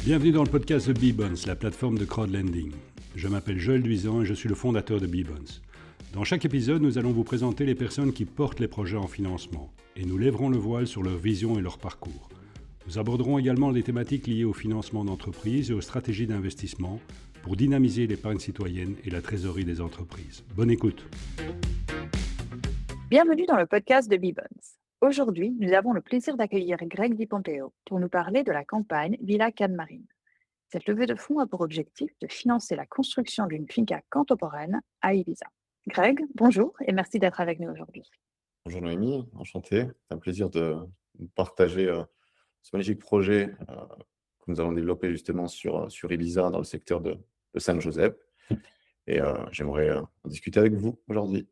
Bienvenue dans le podcast de Bbonds, la plateforme de crowdlending. Je m'appelle Joël Duisan et je suis le fondateur de Bbonds. Dans chaque épisode, nous allons vous présenter les personnes qui portent les projets en financement et nous lèverons le voile sur leur vision et leur parcours. Nous aborderons également les thématiques liées au financement d'entreprises et aux stratégies d'investissement pour dynamiser l'épargne citoyenne et la trésorerie des entreprises. Bonne écoute. Bienvenue dans le podcast de Bbonds. Aujourd'hui, nous avons le plaisir d'accueillir Greg Di Pompeo pour nous parler de la campagne Villa Can Marine. Cette levée de fonds a pour objectif de financer la construction d'une finca contemporaine à Ibiza. Greg, bonjour et merci d'être avec nous aujourd'hui. Bonjour Noémie, enchanté. C'est un plaisir de partager ce magnifique projet que nous allons développer justement sur Ibiza dans le secteur de Saint-Joseph. Et j'aimerais en discuter avec vous aujourd'hui.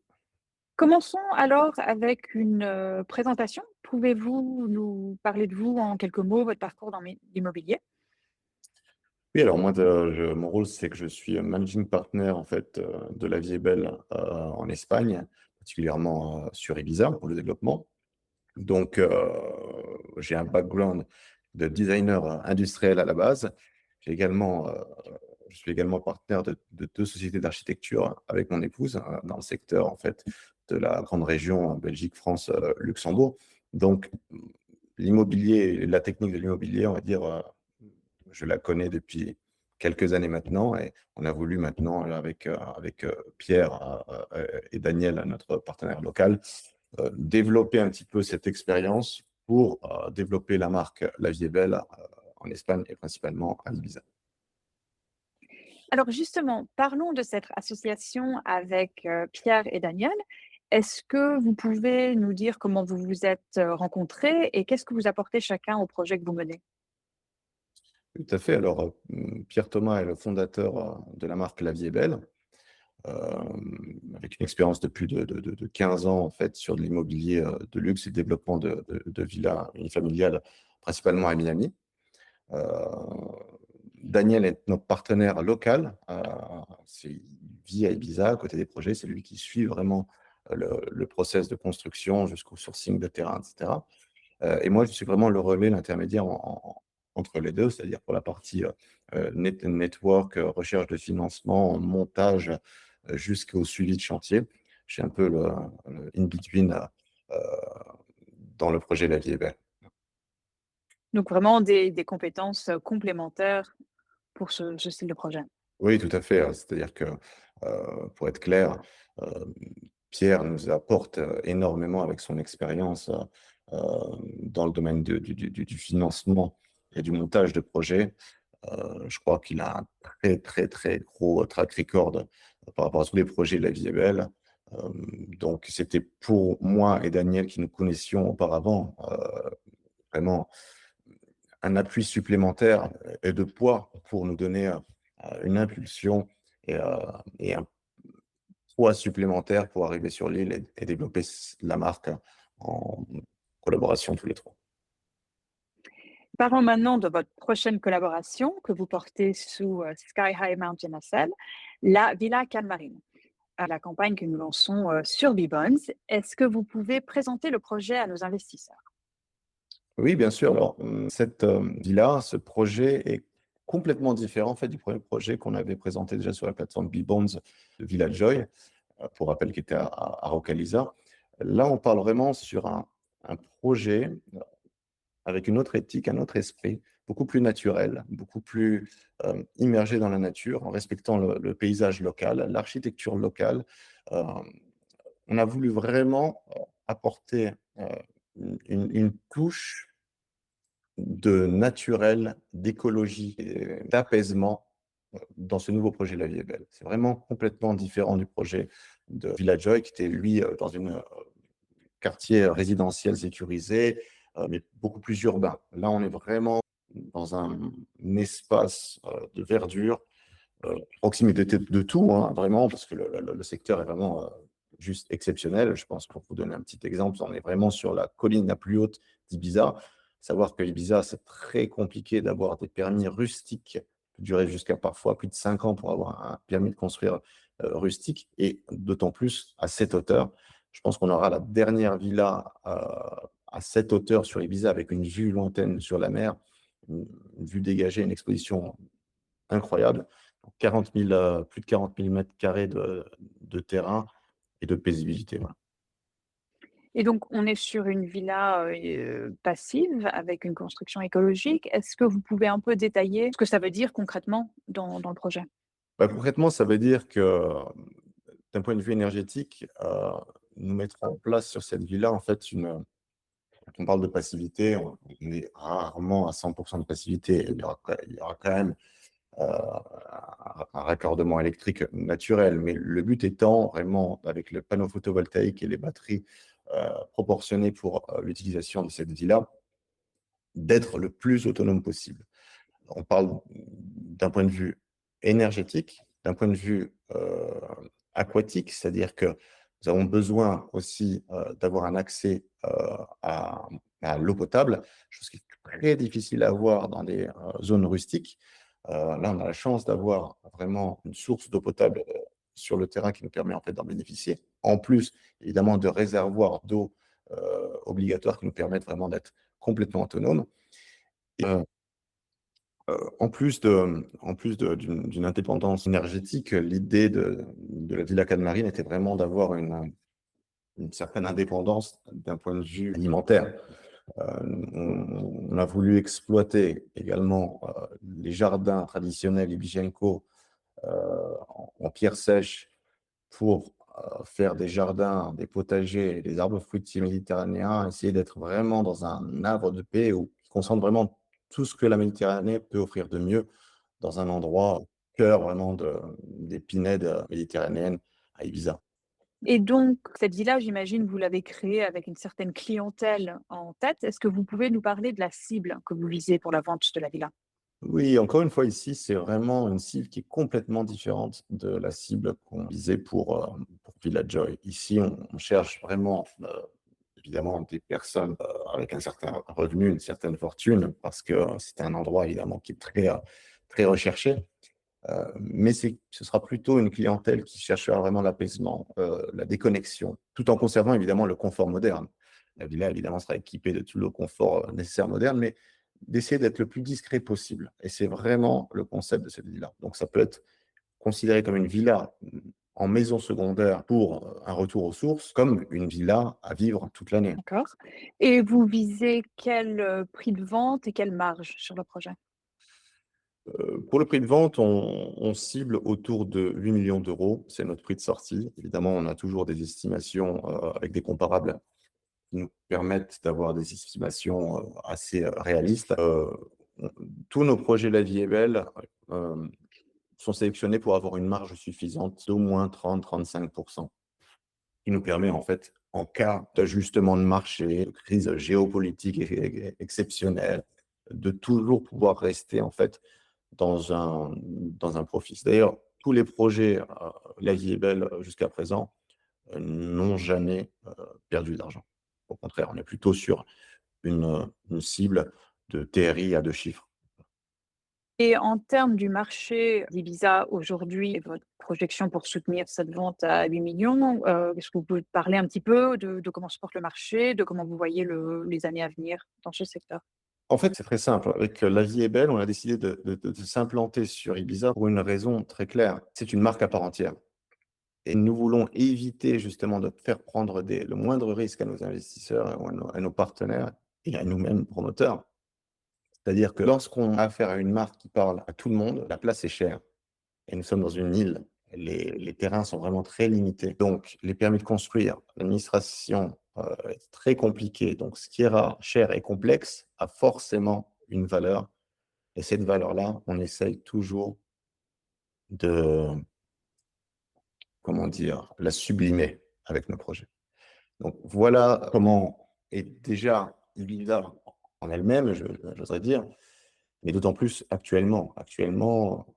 Commençons alors avec une présentation. Pouvez-vous nous parler de vous en quelques mots, votre parcours dans l'immobilier? Oui, alors moi, mon rôle, c'est que je suis managing partner en fait de La Vie est Belle en Espagne, particulièrement sur Ibiza pour le développement. Donc, j'ai un background de designer industriel à la base. Je suis également partenaire de deux sociétés d'architecture avec mon épouse dans le secteur en fait de la grande région Belgique, France, Luxembourg. Donc, l'immobilier, la technique de l'immobilier, on va dire, je la connais depuis quelques années maintenant et on a voulu maintenant avec Pierre et Daniel, notre partenaire local, développer un petit peu cette expérience pour développer la marque La Vie est Belle en Espagne et principalement à Ibiza. Alors justement, parlons de cette association avec Pierre et Daniel. Est-ce que vous pouvez nous dire comment vous vous êtes rencontrés et qu'est-ce que vous apportez chacun au projet que vous menez? Tout à fait. Alors, Pierre Thomas est le fondateur de la marque La Vie est Belle, avec une expérience de plus de 15 ans en fait sur de l'immobilier de luxe et le développement de villas unifamiliales, principalement à Miami. Daniel est notre partenaire local. Il vit à Ibiza, à côté des projets. C'est lui qui suit vraiment le process de construction jusqu'au sourcing de terrain, etc. Et moi, je suis vraiment le relais, l'intermédiaire entre les deux, c'est-à-dire pour la partie network, recherche de financement, montage, jusqu'au suivi de chantier. Je suis un peu le in-between dans le projet La Vie est Belle. Donc vraiment des compétences complémentaires pour ce style de projet. Oui, tout à fait. C'est-à-dire que, pour être clair, Pierre nous apporte énormément avec son expérience dans le domaine du financement et du montage de projets. Je crois qu'il a un très, très, très gros track record par rapport à tous les projets de La Vie est Belle. Donc, c'était pour moi et Daniel qui nous connaissions auparavant vraiment un appui supplémentaire et de poids pour nous donner une impulsion et un poids supplémentaire pour arriver sur l'île et développer la marque en collaboration tous les trois. Parlons maintenant de votre prochaine collaboration que vous portez sous Sky High Mountain SL, la Villa Can Marine, la campagne que nous lançons sur Bbonds. Est-ce que vous pouvez présenter le projet à nos investisseurs? Oui, bien sûr. Alors, cette villa, ce projet est complètement différent en fait, du premier projet qu'on avait présenté déjà sur la plateforme Bbonds de Villa Joy, pour rappel, qui était à Rocaliza. Là, on parle vraiment sur un projet avec une autre éthique, un autre esprit, beaucoup plus naturel, beaucoup plus immergé dans la nature, en respectant le paysage local, l'architecture locale. On a voulu vraiment apporter une touche de naturel, d'écologie, d'apaisement dans ce nouveau projet La Vie est Belle. C'est vraiment complètement différent du projet de Villa Joy, qui était, lui, dans un quartier résidentiel sécurisé, mais beaucoup plus urbain. Là, on est vraiment dans un espace de verdure, proximité de tout, hein, vraiment, parce que le secteur est vraiment juste exceptionnel. Je pense, pour vous donner un petit exemple, on est vraiment sur la colline la plus haute d'Ibiza. Savoir que Ibiza, c'est très compliqué d'avoir des permis rustiques qui peuvent durer jusqu'à parfois plus de 5 ans pour avoir un permis de construire rustique, et d'autant plus à cette hauteur. Je pense qu'on aura la dernière villa à cette hauteur sur Ibiza avec une vue lointaine sur la mer une vue dégagée, une exposition incroyable. 40 000, plus de 40 000 mètres carrés de terrain et de paisibilité. Voilà. Et donc, on est sur une villa, passive avec une construction écologique. Est-ce que vous pouvez un peu détailler ce que ça veut dire concrètement dans le projet? Bah, concrètement, ça veut dire que d'un point de vue énergétique, nous mettrons en place sur cette villa, en fait, quand on parle de passivité, on est rarement à 100% de passivité. Il y aura quand même un raccordement électrique naturel. Mais le but étant vraiment, avec le panneau photovoltaïque et les batteries proportionnées pour l'utilisation de cette villa, d'être le plus autonome possible. On parle d'un point de vue énergétique, d'un point de vue aquatique, c'est-à-dire que nous avons besoin aussi d'avoir un accès à l'eau potable, chose qui est très difficile à avoir dans des zones rustiques. Là, on a la chance d'avoir vraiment une source d'eau potable sur le terrain qui nous permet en fait d'en bénéficier. En plus, évidemment, de réservoirs d'eau obligatoires qui nous permettent vraiment d'être complètement autonomes. Et, d'une indépendance énergétique, l'idée de la Villa Cadmarine était vraiment d'avoir une certaine indépendance d'un point de vue alimentaire. On a voulu exploiter également les jardins traditionnels Ibijenko en pierre sèche pour faire des jardins, des potagers, des arbres fruitiers méditerranéens, essayer d'être vraiment dans un havre de paix qui concentre vraiment tout ce que la Méditerranée peut offrir de mieux dans un endroit au cœur vraiment des pinèdes méditerranéennes à Ibiza. Et donc, cette villa, j'imagine, vous l'avez créée avec une certaine clientèle en tête. Est-ce que vous pouvez nous parler de la cible que vous visez pour la vente de la villa? Oui, encore une fois, ici, c'est vraiment une cible qui est complètement différente de la cible qu'on visait pour Villa Joy. Ici, on cherche vraiment, évidemment, des personnes avec un certain revenu, une certaine fortune, parce que c'est un endroit, évidemment, qui est très recherché. Mais ce sera plutôt une clientèle qui cherchera vraiment l'apaisement, la déconnexion, tout en conservant évidemment le confort moderne. La villa, évidemment, sera équipée de tout le confort nécessaire moderne, mais d'essayer d'être le plus discret possible. Et c'est vraiment le concept de cette villa. Donc, ça peut être considéré comme une villa en maison secondaire pour un retour aux sources, comme une villa à vivre toute l'année. D'accord. Et vous visez quel, prix de vente et quelle marge sur le projet? Pour le prix de vente, on cible autour de 8 millions d'euros. C'est notre prix de sortie. Évidemment, on a toujours des estimations avec des comparables qui nous permettent d'avoir des estimations assez réalistes. On- Tous nos projets La Vie est belle euh, sont sélectionnés pour avoir une marge suffisante d'au moins 30-35%, qui nous permet en fait, en cas d'ajustement de marché, de crise géopolitique exceptionnelle, de toujours pouvoir rester en fait dans un profit. D'ailleurs, tous les projets La Vie est belle jusqu'à présent n'ont jamais perdu d'argent. Au contraire, on est plutôt sur une cible de TRI à deux chiffres. Et en termes du marché d'Ibiza aujourd'hui et votre projection pour soutenir cette vente à 8 millions, est-ce que vous pouvez parler un petit peu de comment se porte le marché, de comment vous voyez les années à venir dans ce secteur? En fait, c'est très simple. Avec La Vie est belle, on a décidé de s'implanter sur Ibiza pour une raison très claire. C'est une marque à part entière. Et nous voulons éviter justement de faire prendre le moindre risque à nos investisseurs, à nos partenaires et à nous-mêmes promoteurs. C'est-à-dire que lorsqu'on a affaire à une marque qui parle à tout le monde, la place est chère. Et nous sommes dans une île. Les terrains sont vraiment très limités. Donc, les permis de construire, l'administration est très compliquée. Donc, ce qui est rare, cher et complexe a forcément une valeur. Et cette valeur-là, on essaye toujours de, comment dire, la sublimer avec nos projets. Donc, voilà comment est déjà Ibiza en elle-même, j'oserais dire, mais d'autant plus actuellement. Actuellement,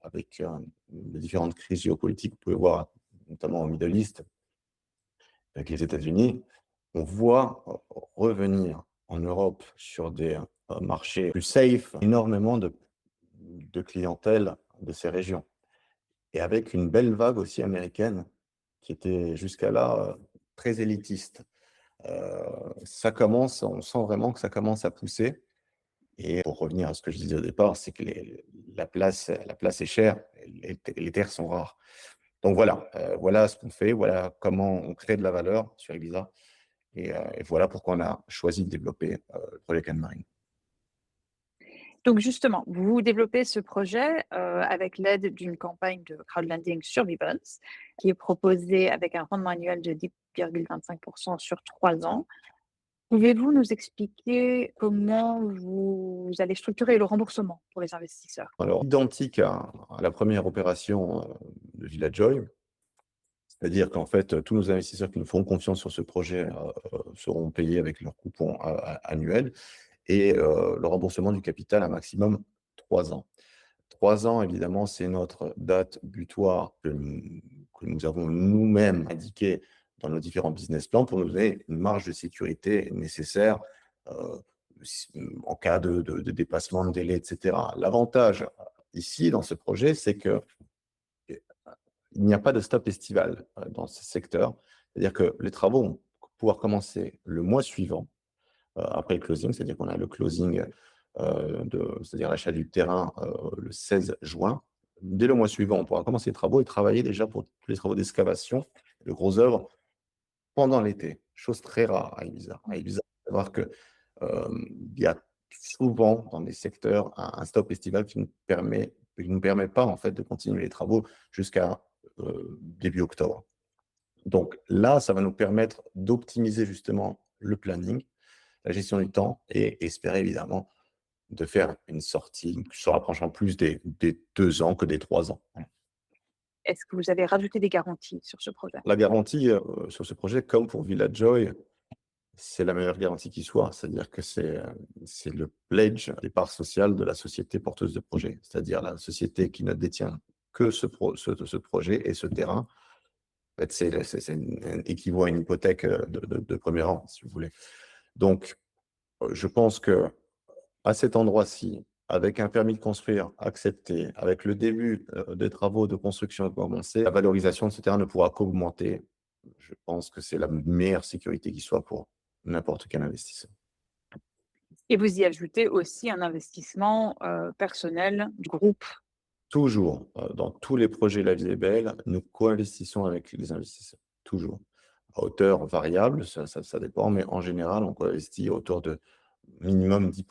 avec les différentes crises géopolitiques que vous pouvez voir, notamment au Middle East, avec les États-Unis, on voit revenir en Europe sur des marchés plus safe, énormément de clientèle de ces régions. Et avec une belle vague aussi américaine qui était jusqu'à là très élitiste. Ça commence, on sent vraiment que ça commence à pousser. Et pour revenir à ce que je disais au départ, c'est que la place est chère, les terres sont rares. Donc voilà, voilà ce qu'on fait, voilà comment on crée de la valeur sur Ibiza et voilà pourquoi on a choisi de développer, le projet Cannes Marine. Donc justement, vous développez ce projet avec l'aide d'une campagne de crowdlending sur Vivons, qui est proposée avec un rendement annuel de 10,25% sur 3 ans. Pouvez-vous nous expliquer comment vous allez structurer le remboursement pour les investisseurs? Alors identique à la première opération, de Villajoy, c'est-à-dire qu'en fait, tous nos investisseurs qui nous font confiance sur ce projet, seront payés avec leur coupon annuel et le remboursement du capital à maximum 3 ans. 3 ans, évidemment, c'est notre date butoir que nous avons nous-mêmes indiquée dans nos différents business plans pour nous donner une marge de sécurité nécessaire, heu, en cas de dépassement de délai et cetera. L'avantage ici, dans ce projet, c'est que il n'y a pas de stop estival, dans ce secteur. C'est-à-dire que les travaux vont pouvoir commencer le mois suivant, après le closing, c'est-à-dire qu'on a le closing, c'est-à-dire l'achat du terrain, le 16 juin. Dès le mois suivant, on pourra commencer les travaux et travailler déjà pour tous les travaux d'excavation, de grosses œuvres pendant l'été, chose très rare à Ibiza. À Ibiza, il faut savoir que, il y a souvent dans des secteurs un stop estival qui ne permet pas en fait de continuer les travaux jusqu'à, début octobre. Donc là, ça va nous permettre d'optimiser justement le planning, la gestion du temps et espérer évidemment de faire une sortie qui se rapprochant plus des 2 ans que des 3 ans. Est-ce que vous avez rajouté des garanties sur ce projet? La garantie, sur ce projet, comme pour Villajoy, c'est la meilleure garantie qui soit. C'est-à-dire que c'est le pledge des parts sociales de la société porteuse de projet. C'est-à-dire la société qui ne détient que ce projet et ce terrain. En fait, équivaut à une hypothèque, de 1er rang, si vous voulez. Donc, je pense que à cet endroit-ci, avec un permis de construire accepté, avec le début, des travaux de construction commencés, la valorisation de ce terrain ne pourra qu'augmenter. Je pense que c'est la meilleure sécurité qui soit pour n'importe quel investisseur. Et vous y ajoutez aussi un investissement personnel du groupe. Toujours, dans tous les projets La Vie est belle, nous co-investissons avec les investisseurs, toujours. À hauteur variable, ça dépend, mais en général, on co-investit à hauteur de minimum 10.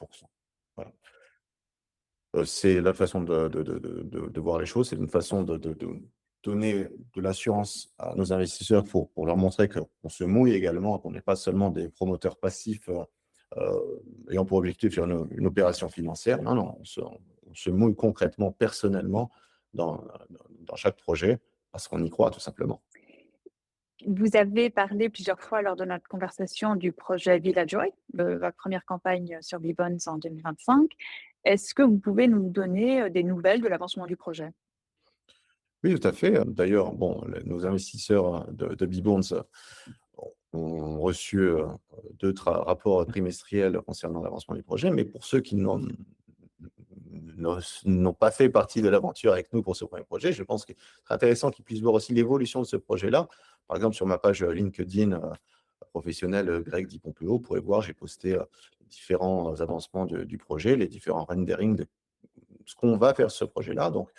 Voilà. C'est la façon de voir les choses. C'est une façon de donner de l'assurance à nos investisseurs pour leur montrer qu'on se mouille également, qu'on n'est pas seulement des promoteurs passifs, ayant pour objectif de faire une opération financière. Non, non, on se mouille concrètement, personnellement dans chaque projet parce qu'on y croit tout simplement. Vous avez parlé plusieurs fois lors de notre conversation du projet Villajoy, votre première campagne sur Vivons en 2025. Est-ce que vous pouvez nous donner des nouvelles de l'avancement du projet? Oui, tout à fait. D'ailleurs, bon, nos investisseurs de Bibonds ont reçu 2 rapports trimestriels concernant l'avancement du projet, mais pour ceux qui n'ont pas fait partie de l'aventure avec nous pour ce premier projet, je pense qu'il serait intéressant qu'ils puissent voir aussi l'évolution de ce projet-là. Par exemple, sur ma page LinkedIn professionnelle, Greg Di Pompeo, vous pourrez voir, j'ai posté les différents avancements du projet, les différents renderings de ce qu'on va faire sur ce projet-là. Donc,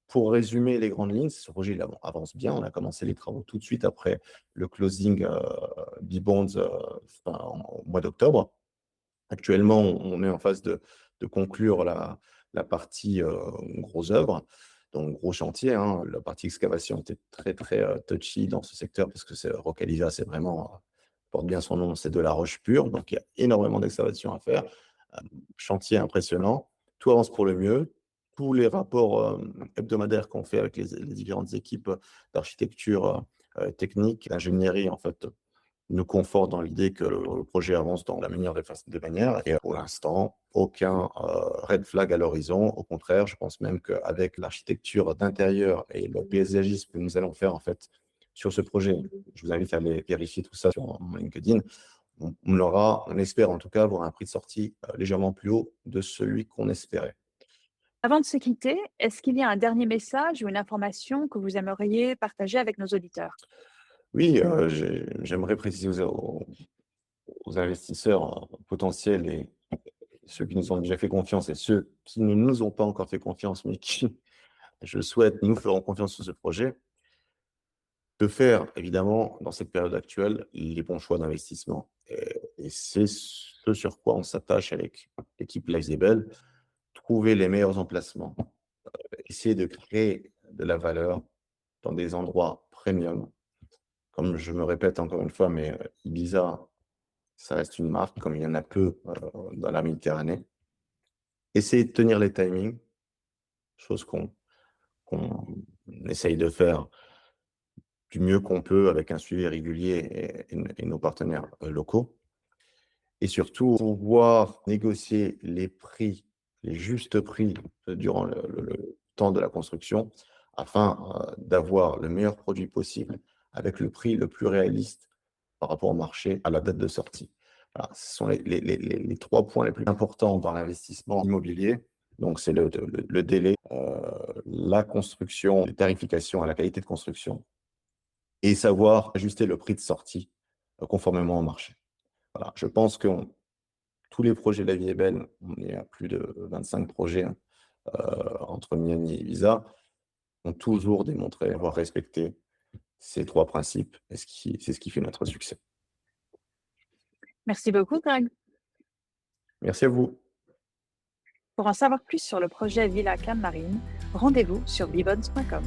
pour résumer les grandes lignes, ce projet il avance bien. On a commencé les travaux tout de suite après le closing B-Bonds au mois d'octobre. Actuellement, on est en phase de conclure la partie gros œuvres, donc gros chantier. Hein. La partie excavation était très, très touchy dans ce secteur parce que Rocaliza, c'est vraiment, porte bien son nom, c'est de la roche pure. Donc, il y a énormément d'excavation à faire. Chantier impressionnant. Tout avance pour le mieux. Tous les rapports hebdomadaires qu'on fait avec les différentes équipes d'architecture technique, d'ingénierie, en fait, nous confortent dans l'idée que le projet avance dans la meilleure des manières. Et pour l'instant, aucun red flag à l'horizon. Au contraire, je pense même qu'avec l'architecture d'intérieur et le paysagisme que nous allons faire en fait sur ce projet, je vous invite à aller vérifier tout ça sur mon LinkedIn. On espère en tout cas avoir un prix de sortie légèrement plus haut de celui qu'on espérait. Avant de se quitter, est-ce qu'il y a un dernier message ou une information que vous aimeriez partager avec nos auditeurs? Oui, j'aimerais préciser aux investisseurs potentiels ceux qui nous ont déjà fait confiance et ceux qui ne nous ont pas encore fait confiance, mais qui, je souhaite, nous feront confiance sur ce projet, de faire évidemment, dans cette période actuelle, les bons choix d'investissement. Et c'est ce sur quoi on s'attache avec l'équipe Lifezable, trouver les meilleurs emplacements, essayer de créer de la valeur dans des endroits premium. Comme je me répète encore une fois, mais Ibiza, ça reste une marque, comme il y en a peu dans la Méditerranée. Essayer de tenir les timings, chose qu'on essaye de faire du mieux qu'on peut avec un suivi régulier et nos partenaires locaux. Et surtout, pouvoir négocier les prix, les justes prix durant le temps de la construction afin d'avoir le meilleur produit possible avec le prix le plus réaliste par rapport au marché à la date de sortie. Voilà, ce sont les 3 points les plus importants dans l'investissement immobilier. Donc, c'est le délai, la construction, les tarifications à la qualité de construction et savoir ajuster le prix de sortie conformément au marché. Voilà, je pense que tous les projets de La Vie est Belle, on est à plus de 25 projets entre Miami et Ibiza, ont toujours démontré avoir respecté ces 3 principes et c'est ce qui fait notre succès. Merci beaucoup, Greg. Merci à vous. Pour en savoir plus sur le projet Villa Cannes Marine, rendez-vous sur bibons.com.